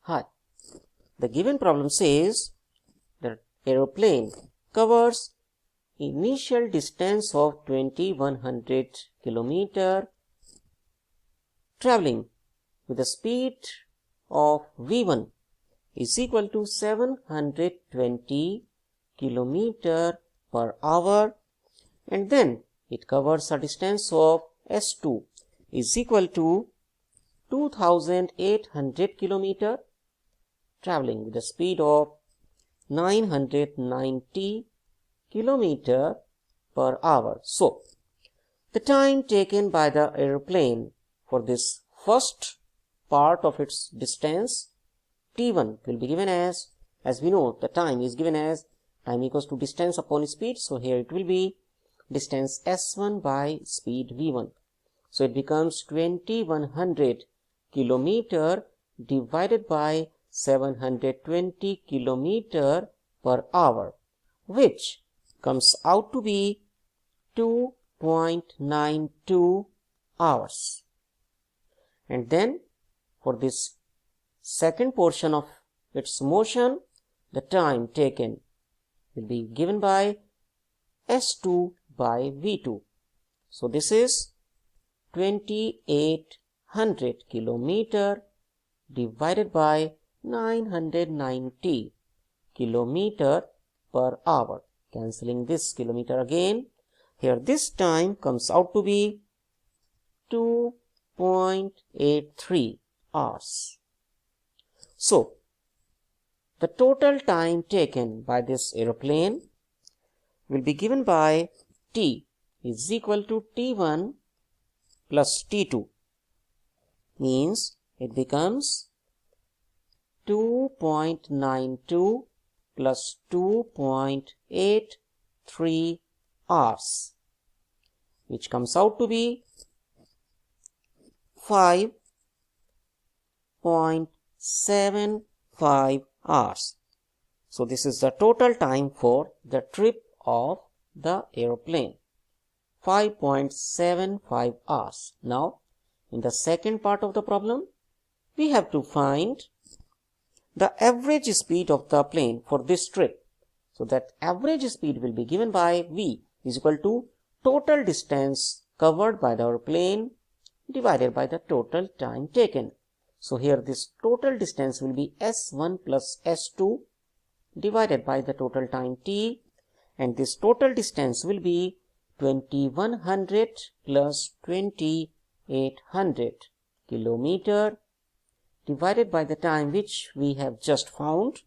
Hi. The given problem says the aeroplane covers initial distance of 2100 km traveling with a speed of v1 is equal to 720 km per hour, and then it covers a distance of s2 is equal to 2800 km traveling with a speed of 990 km per hour. So, the time taken by the aeroplane for this first part of its distance t1 will be given as we know the time is given as time equals to distance upon speed. So, here it will be distance s1 by speed v1. So, it becomes 2100 km divided by 720 km per hour, which comes out to be 2.92 hours. And then for this second portion of its motion, the time taken will be given by s2 by v2. So this is 2800 km divided by 990 km per hour. Cancelling this kilometer again. Here this time comes out to be 2.83 hours. So, the total time taken by this aeroplane will be given by t is equal to t1 plus t2. Means it becomes 2.92 plus 2.83 hours, which comes out to be 5.75 hours. So this is the total time for the trip of the aeroplane, 5.75 hours. Now, in the second part of the problem, we have to find the average speed of the plane for this trip. So that average speed will be given by v is equal to total distance covered by the airplane divided by the total time taken. So here this total distance will be s1 plus s2 divided by the total time t, and this total distance will be 2100 plus 2800 km divided by the time which we have just found,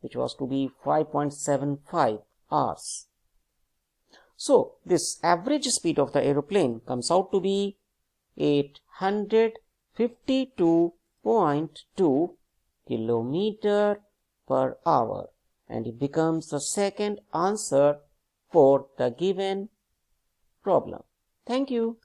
which was to be 5.75 hours. So, this average speed of the aeroplane comes out to be 852.2 km per hour, and it becomes the second answer for the given problem. Thank you.